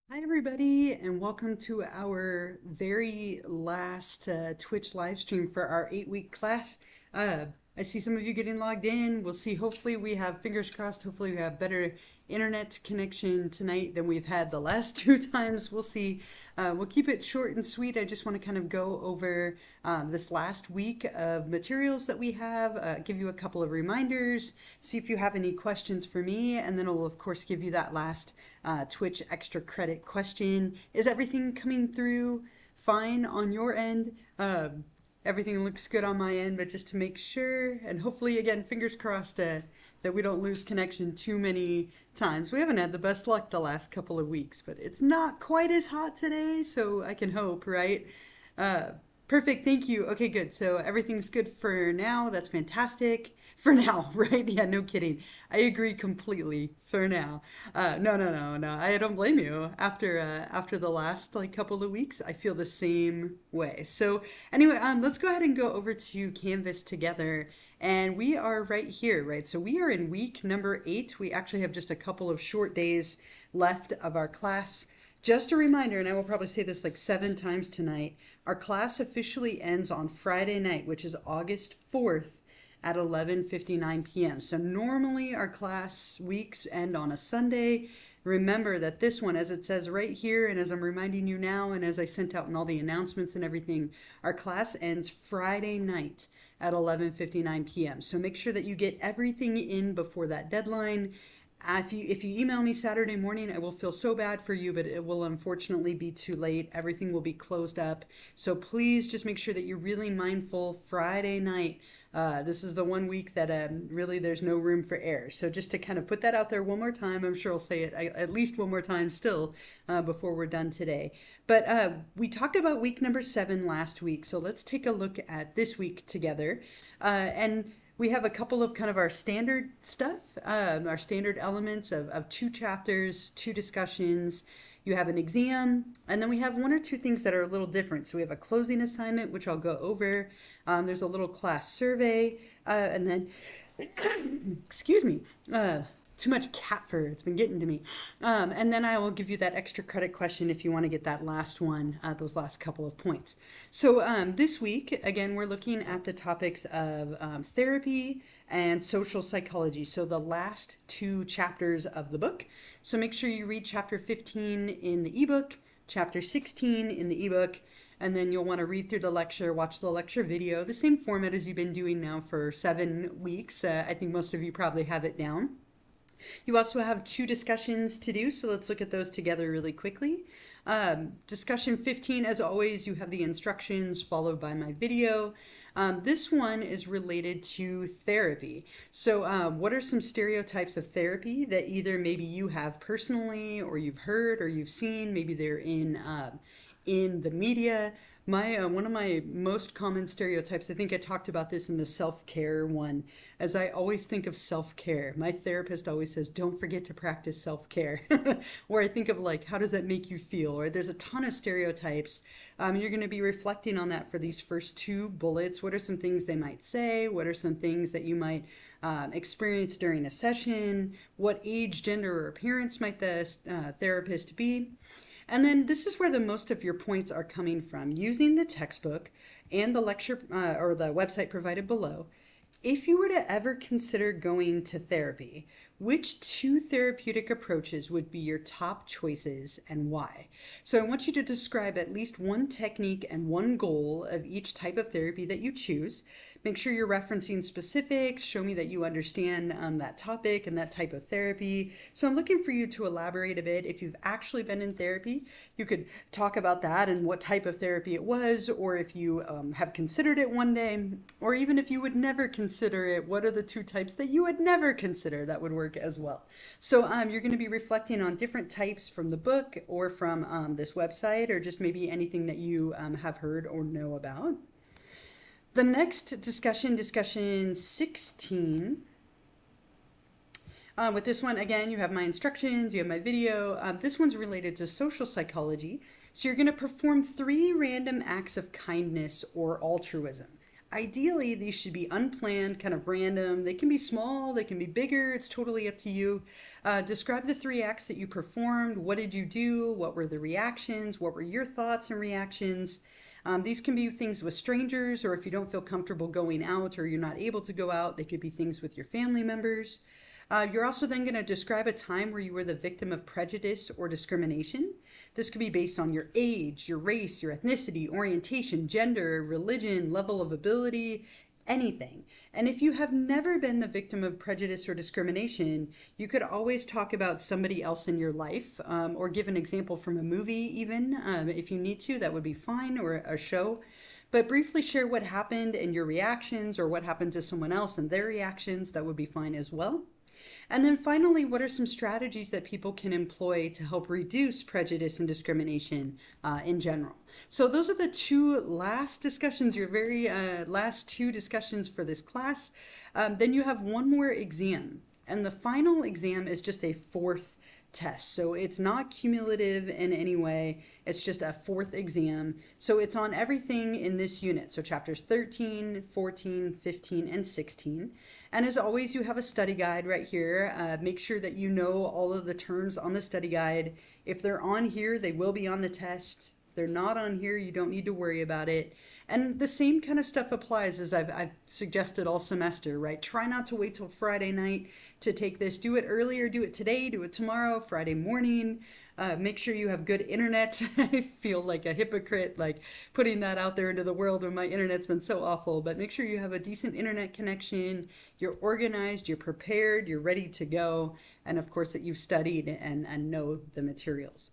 Hi, everybody, and welcome to our very last Twitch live stream for our 8-week class. I see some of you getting logged in. We'll see. Hopefully, we have fingers crossed. Hopefully, we have better internet connection tonight than we've had the last two times. We'll see. We'll keep it short and sweet. I just want to kind of go over this last week of materials that we have, give you a couple of reminders, see if you have any questions for me, and then I'll, of course, give you that last Twitch extra credit question. Is everything coming through fine on your end? Everything looks good on my end, but just to make sure, and hopefully, again, fingers crossed that we don't lose connection too many times. We haven't had the best luck the last couple of weeks, but it's not quite as hot today, so I can hope, right? Perfect, thank you. Okay, good. So everything's good for now. That's fantastic. For now, right? Yeah, no kidding. I agree completely. For now. No. I don't blame you. After the last couple of weeks, I feel the same way. So anyway, let's go ahead and go over to Canvas together. And we are right here, right? So we are in week number 8. We actually have just a couple of short days left of our class. Just a reminder, and I will probably say this like 7 times tonight, our class officially ends on Friday night, which is August 4th at 11:59 p.m. So normally our class weeks end on a Sunday. Remember that this one, as it says right here, and as I'm reminding you now, and as I sent out in all the announcements and everything, our class ends Friday night at 11:59 p.m. So make sure that you get everything in before that deadline. If you email me Saturday morning, I will feel so bad for you, but it will unfortunately be too late. Everything will be closed up. So please just make sure that you're really mindful. Friday night, this is the one week that really there's no room for error. So just to kind of put that out there one more time, I'm sure I'll say it at least one more time still before we're done today. But we talked about week number 7 last week, so let's take a look at this week together. And we have a couple of kind of our standard stuff, our standard elements of 2 chapters, 2 discussions. You have an exam, and then we have 1 or 2 things that are a little different. So we have a closing assignment, which I'll go over. There's a little class survey, and then, excuse me, too much cat fur. It's been getting to me. And then I will give you that extra credit question if you want to get that last one, those last couple of points. So this week, again, we're looking at the topics of therapy and social psychology. So the last 2 chapters of the book. So make sure you read chapter 15 in the ebook, chapter 16 in the ebook, and then you'll want to read through the lecture, watch the lecture video, the same format as you've been doing now for 7 weeks. I think most of you probably have it down. You also have 2 discussions to do, so let's look at those together really quickly. Discussion 15, as always, you have the instructions followed by my video. This one is related to therapy. So what are some stereotypes of therapy that either maybe you have personally or you've heard or you've seen, maybe they're in the media. One of my most common stereotypes, I think I talked about this in the self-care one, as I always think of self-care. My therapist always says, don't forget to practice self-care. Or I think of like, how does that make you feel? Or there's a ton of stereotypes. You're going to be reflecting on that for these first 2 bullets. What are some things they might say? What are some things that you might experience during a session? What age, gender, or appearance might the therapist be? And then this is where the most of your points are coming from. Using the textbook and the lecture or the website provided below, if you were to ever consider going to therapy, which 2 therapeutic approaches would be your top choices and why? So I want you to describe at least 1 technique and 1 goal of each type of therapy that you choose. Make sure you're referencing specifics, show me that you understand that topic and that type of therapy. So I'm looking for you to elaborate a bit. If you've actually been in therapy, you could talk about that and what type of therapy it was, or if you have considered it one day, or even if you would never consider it, what are the 2 types that you would never consider that would work as well. So you're going to be reflecting on different types from the book or from this website, or just maybe anything that you have heard or know about. The next discussion 16. With this one, again, you have my instructions, you have my video. This one's related to social psychology. So you're going to perform 3 random acts of kindness or altruism. Ideally, these should be unplanned, kind of random. They can be small, they can be bigger, it's totally up to you. Describe the 3 acts that you performed. What did you do? What were the reactions? What were your thoughts and reactions? These can be things with strangers, or if you don't feel comfortable going out or you're not able to go out, they could be things with your family members. You're also then going to describe a time where you were the victim of prejudice or discrimination. This could be based on your age, your race, your ethnicity, orientation, gender, religion, level of ability, anything. And if you have never been the victim of prejudice or discrimination, you could always talk about somebody else in your life, or give an example from a movie even, if you need to, that would be fine, or a show. But briefly share what happened and your reactions, or what happened to someone else and their reactions, that would be fine as well. And then finally, what are some strategies that people can employ to help reduce prejudice and discrimination in general? So those are the 2 last discussions, your very last 2 discussions for this class. Then you have one more exam. And the final exam is just a 4th test. So it's not cumulative in any way. It's just a 4th exam. So it's on everything in this unit. So chapters 13, 14, 15, and 16. And as always, you have a study guide right here. Make sure that you know all of the terms on the study guide. If they're on here, they will be on the test. If they're not on here, you don't need to worry about it. And the same kind of stuff applies as I've suggested all semester, right? Try not to wait till Friday night to take this. Do it earlier, do it today, do it tomorrow, Friday morning. Make sure you have good internet. I feel like a hypocrite, like putting that out there into the world when my internet's been so awful, but make sure you have a decent internet connection, you're organized, you're prepared, you're ready to go, and of course that you've studied and know the materials.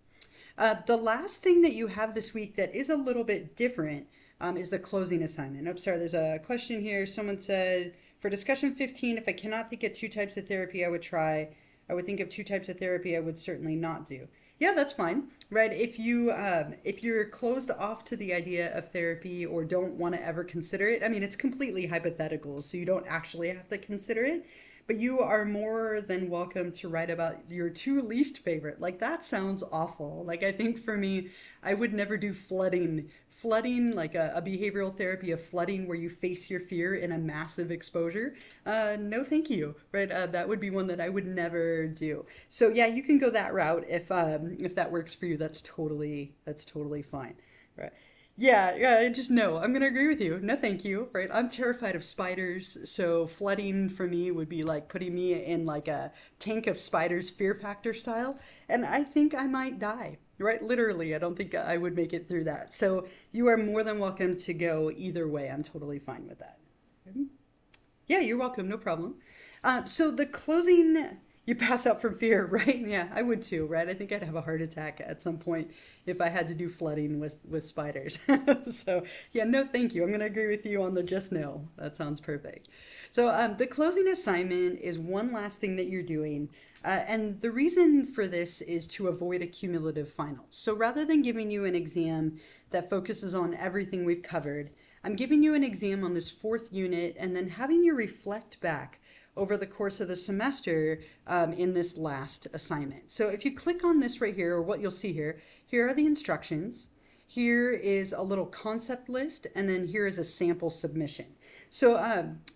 The last thing that you have this week that is a little bit different is the closing assignment. Oh, sorry, there's a question here. Someone said, for discussion 15, if I cannot think of 2 types of therapy I would try, I would think of 2 types of therapy I would certainly not do. Yeah, that's fine, right? If you're closed off to the idea of therapy or don't want to ever consider it, I mean, it's completely hypothetical, so you don't actually have to consider it. But you are more than welcome to write about your 2 least favorite. Like, that sounds awful. Like, I think for me, I would never do flooding. Flooding, like a behavioral therapy of flooding where you face your fear in a massive exposure. No, thank you, right? That would be one that I would never do. So yeah, you can go that route if that works for you. That's totally fine, right? Yeah, just no. I'm gonna agree with you. No, thank you. Right? I'm terrified of spiders, so flooding for me would be like putting me in like a tank of spiders, Fear Factor style, and I think I might die. Right? Literally, I don't think I would make it through that. So you are more than welcome to go either way. I'm totally fine with that. Yeah, you're welcome. No problem. So the closing. You pass out from fear, right? Yeah, I would too, right? I think I'd have a heart attack at some point if I had to do flooding with spiders. So yeah, no thank you. I'm going to agree with you on the just no. That sounds perfect. So the closing assignment is one last thing that you're doing. And the reason for this is to avoid a cumulative final. So rather than giving you an exam that focuses on everything we've covered, I'm giving you an exam on this 4th unit and then having you reflect back over the course of the semester in this last assignment. So if you click on this right here, or what you'll see here, here are the instructions. Here is a little concept list, and then here is a sample submission. So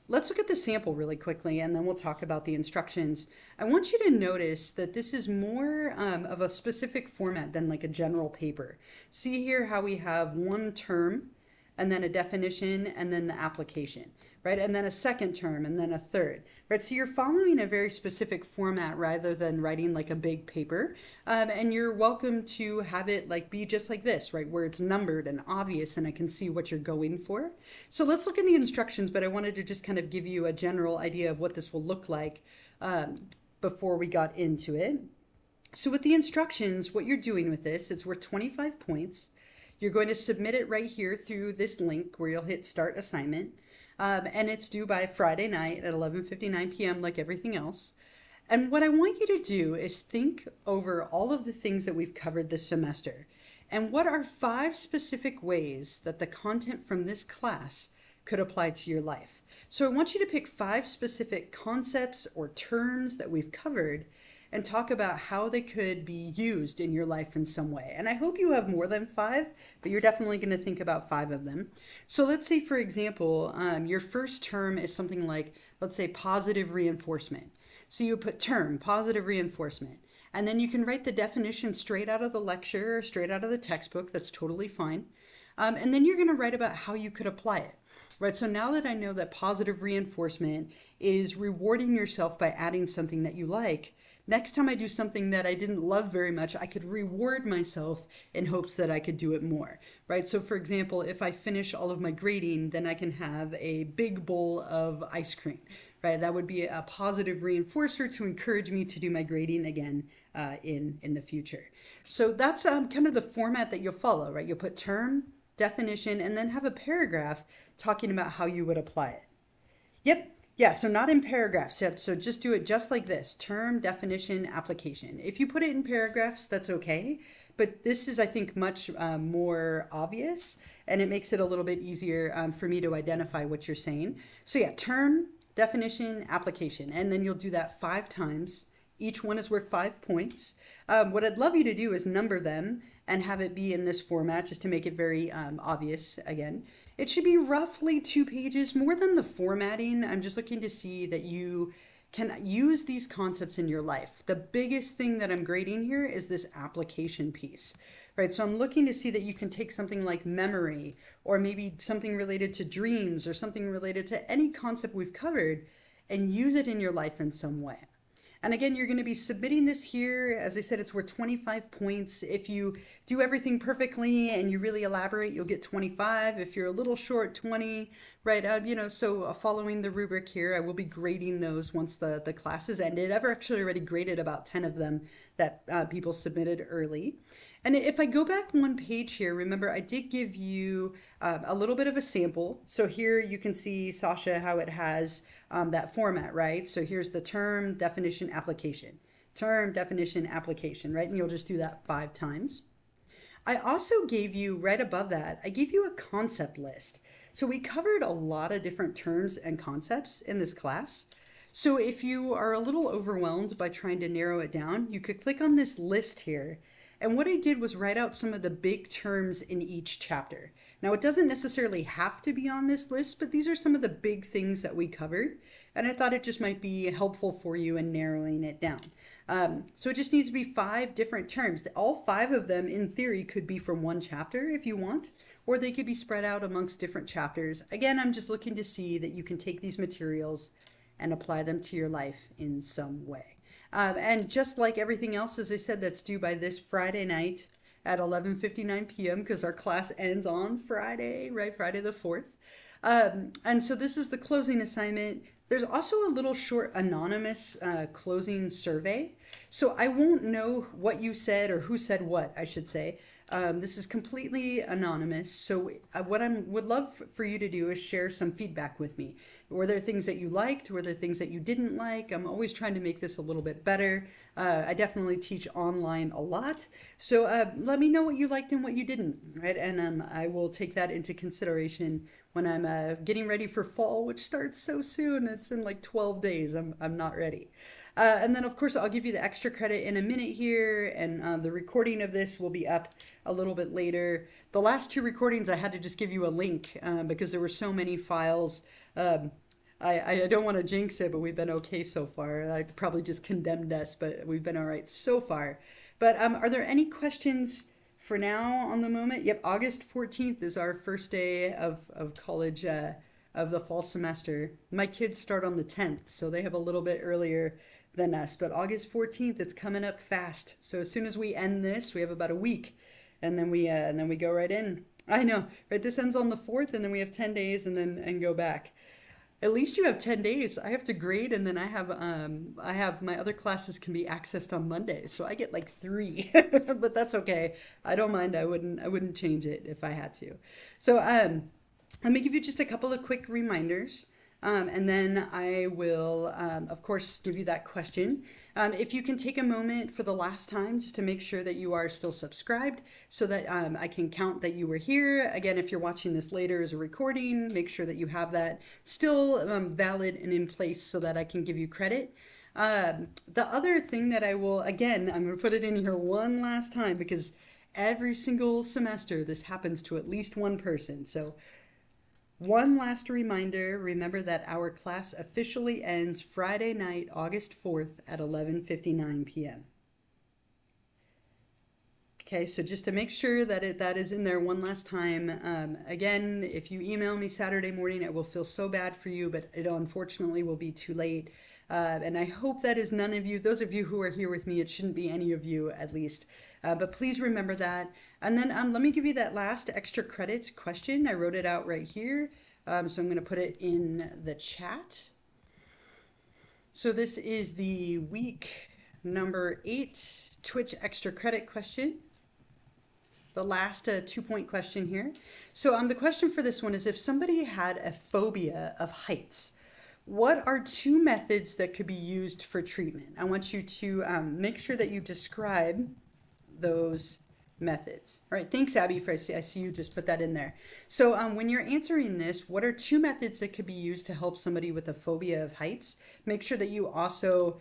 let's look at the sample really quickly, and then we'll talk about the instructions. I want you to notice that this is more of a specific format than like a general paper. See here how we have one term, and then a definition, and then the application, right? And then a second term, and then a third, right? So you're following a very specific format rather than writing like a big paper. And you're welcome to have it like be just like this, right? Where it's numbered and obvious and I can see what you're going for. So let's look at the instructions, but I wanted to just kind of give you a general idea of what this will look like before we got into it. So with the instructions, what you're doing with this, it's worth 25 points. You're going to submit it right here through this link where you'll hit start assignment. And it's due by Friday night at 11:59 p.m. like everything else. And what I want you to do is think over all of the things that we've covered this semester. And what are 5 specific ways that the content from this class could apply to your life? So I want you to pick 5 specific concepts or terms that we've covered and talk about how they could be used in your life in some way. And I hope you have more than 5, but you're definitely going to think about 5 of them. So let's say, for example, your first term is something like, let's say, positive reinforcement. So you put term, positive reinforcement. And then you can write the definition straight out of the lecture or straight out of the textbook. That's totally fine. And then you're going to write about how you could apply it. Right, so now that I know that positive reinforcement is rewarding yourself by adding something that you like, next time I do something that I didn't love very much, I could reward myself in hopes that I could do it more, right? So for example, if I finish all of my grading, then I can have a big bowl of ice cream, right? That would be a positive reinforcer to encourage me to do my grading again in the future. So that's kind of the format that you'll follow, right? You'll put term, definition, and then have a paragraph talking about how you would apply it. Yep. Yeah, so not in paragraphs. So just do it just like this: term, definition, application. If you put it in paragraphs, that's okay. But this is, I think, much more obvious, and it makes it a little bit easier for me to identify what you're saying. So yeah, term, definition, application, and then you'll do that 5 times. Each one is worth 5 points. What I'd love you to do is number them and have it be in this format just to make it very obvious again. It should be roughly 2 pages, more than the formatting. I'm just looking to see that you can use these concepts in your life. The biggest thing that I'm grading here is this application piece, right? So I'm looking to see that you can take something like memory, or maybe something related to dreams, or something related to any concept we've covered, and use it in your life in some way. And again, you're going to be submitting this here. As I said, it's worth 25 points. If you do everything perfectly and you really elaborate, you'll get 25. If you're a little short, 20, right? So following the rubric here, I will be grading those once the class is ended. I've actually already graded about 10 of them that people submitted early. And if I go back 1 page here, remember I did give you a little bit of a sample. So here you can see, Sasha, how it has that format, right? So here's the term, definition, application. Term, definition, application, right? And you'll just do that 5 times. I also gave you, right above that, I gave you a concept list. So we covered a lot of different terms and concepts in this class. So if you are a little overwhelmed by trying to narrow it down, you could click on this list here. And what I did was write out some of the big terms in each chapter. Now, it doesn't necessarily have to be on this list, but these are some of the big things that we covered. And I thought it just might be helpful for you in narrowing it down. So it just needs to be 5 different terms. All 5 of them, in theory, could be from 1 chapter if you want, or they could be spread out amongst different chapters. Again, I'm just looking to see that you can take these materials and apply them to your life in some way. And just like everything else, as I said, that's due by this Friday night at 11:59 p.m. because our class ends on Friday, right? Friday the 4th. And so this is the closing assignment. There's also a little short anonymous closing survey. So I won't know what you said or who said what, I should say. This is completely anonymous. So what I would love for you to do is share some feedback with me. Were there things that you liked? Were there things that you didn't like? I'm always trying to make this a little bit better. I definitely teach online a lot. So let me know what you liked and what you didn't, right? And I will take that into consideration when I'm getting ready for fall, which starts so soon. It's in like 12 days. I'm not ready. And then, of course, I'll give you the extra credit in a minute here, and the recording of this will be up a little bit later. The last 2 recordings, I had to just give you a link because there were so many files. I don't want to jinx it, but we've been okay so far. I probably just condemned us, but we've been all right so far. But are there any questions for now on the moment? Yep, August 14th is our first day of college of the fall semester. My kids start on the 10th, so they have a little bit earlier than us, but August 14th, it's coming up fast. So as soon as we end this, we have about a week, and then we go right in. I know, right? This ends on the 4th, and then we have 10 days, and go back. At least you have 10 days. I have to grade, and then I have my other classes can be accessed on Monday, so I get like 3. But that's okay. I don't mind. I wouldn't change it if I had to. So let me give you just a couple of quick reminders. And then I will, of course, give you that question. If you can take a moment for the last time just to make sure that you are still subscribed so that I can count that you were here. Again, if you're watching this later as a recording, make sure that you have that still valid and in place so that I can give you credit. The other thing that I will, again, I'm going to put it in here one last time because every single semester this happens to at least one person. So, one last reminder, remember that our class officially ends Friday night, August 4th at 11:59 p.m. Okay, so just to make sure that that is in there one last time. Again, if you email me Saturday morning, I will feel so bad for you, but it unfortunately will be too late. And I hope that is none of you. Those of you who are here with me, it shouldn't be any of you at least. But please remember that. And then let me give you that last extra credit question. I wrote it out right here. So I'm going to put it in the chat. So this is the week number 8 Twitch extra credit question. The last 2-point question here. So the question for this one is, if somebody had a phobia of heights, what are 2 methods that could be used for treatment? I want you to make sure that you describe those methods. All right, thanks, Abby, for I see you just put that in there. So when you're answering this, what are 2 methods that could be used to help somebody with a phobia of heights? Make sure that you also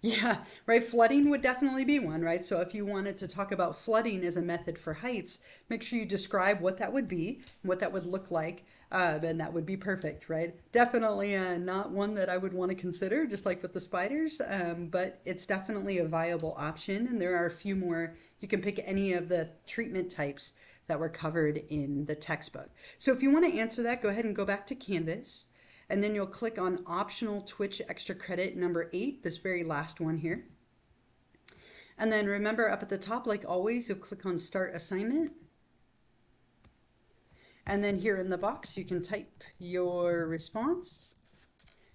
yeah, right. Flooding would definitely be one, right? So if you wanted to talk about flooding as a method for heights, make sure you describe what that would be, what that would look like, and that would be perfect, right? Definitely not one that I would want to consider, just like with the spiders, but it's definitely a viable option. And there are a few more. You can pick any of the treatment types that were covered in the textbook. So if you want to answer that, go ahead and go back to Canvas. And then you'll click on optional Twitch extra credit number 8, this very last one here. And then remember up at the top, like always, you'll click on start assignment. And then here in the box, you can type your response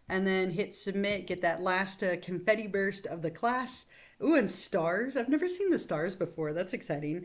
and then hit submit, get that last confetti burst of the class. Ooh, and stars. I've never seen the stars before. That's exciting.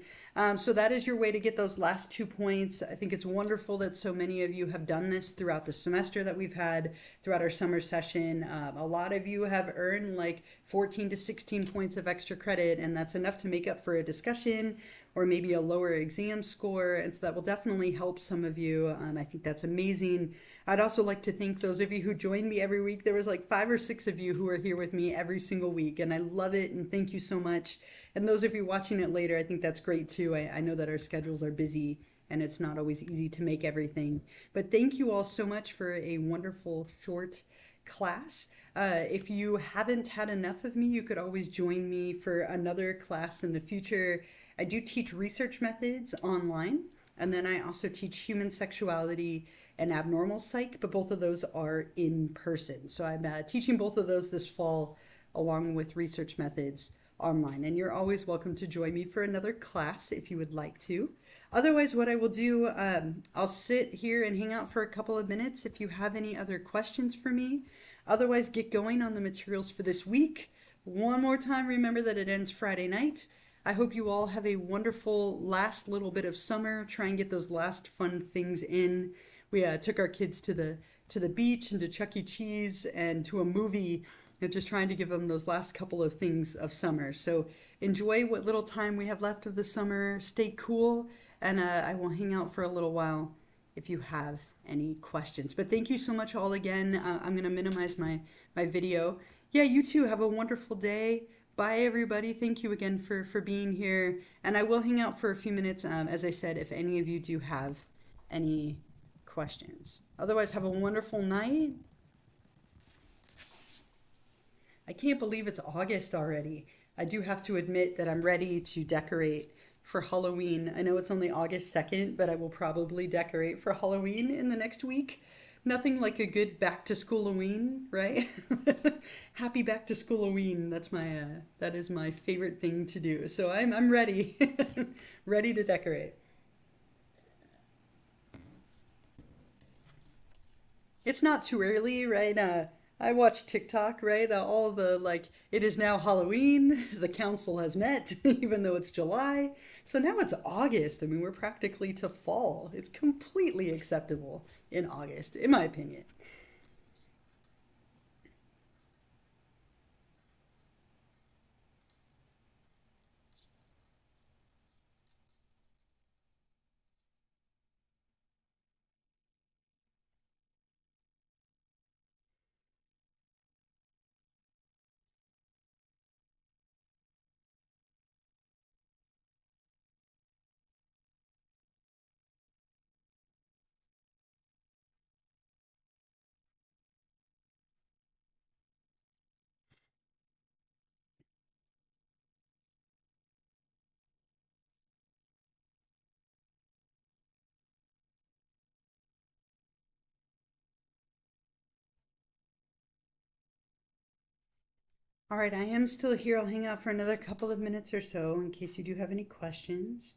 So that is your way to get those last 2 points. I think it's wonderful that so many of you have done this throughout the semester that we've had, throughout our summer session. A lot of you have earned like 14 to 16 points of extra credit, and that's enough to make up for a discussion or maybe a lower exam score. And so that will definitely help some of you. I think that's amazing. I'd also like to thank those of you who join me every week. There was like 5 or 6 of you who are here with me every single week, and I love it, and thank you so much. And those of you watching it later, I think that's great too. I know that our schedules are busy and it's not always easy to make everything. But thank you all so much for a wonderful short class. If you haven't had enough of me, you could always join me for another class in the future. I do teach research methods online, and then I also teach human sexuality and abnormal psych, but both of those are in person. So I'm teaching both of those this fall along with research methods online, and you're always welcome to join me for another class if you would like to. Otherwise, what I will do, I'll sit here and hang out for a couple of minutes if you have any other questions for me. Otherwise, get going on the materials for this week. One more time, remember that it ends Friday night. I hope you all have a wonderful last little bit of summer. Try and get those last fun things in. We took our kids to the beach and to Chuck E. Cheese and to a movie, and just trying to give them those last couple of things of summer. So enjoy what little time we have left of the summer. Stay cool, and I will hang out for a little while if you have any questions. But thank you so much all again. I'm going to minimize my video. Yeah, you too. Have a wonderful day. Bye, everybody. Thank you again for being here. And I will hang out for a few minutes, as I said, if any of you do have any questions. Otherwise, have a wonderful night. I can't believe it's August already. I do have to admit that I'm ready to decorate for Halloween. I know it's only August 2nd, but I will probably decorate for Halloween in the next week. Nothing like a good back to school Halloween, right? Happy back to school Halloween. That is my favorite thing to do. So I'm ready. Ready to decorate. It's not too early, right? I watch TikTok, right? All the like, it is now Halloween. The council has met, even though it's July. So now it's August. I mean, we're practically to fall. It's completely acceptable in August, in my opinion. All right, I am still here. I'll hang out for another couple of minutes or so in case you do have any questions.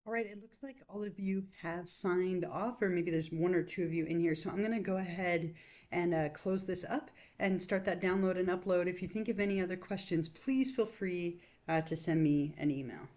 All right, it looks like all of you have signed off, or maybe there's one or two of you in here. So I'm going to go ahead and close this up and start that download and upload. If you think of any other questions, please feel free to send me an email.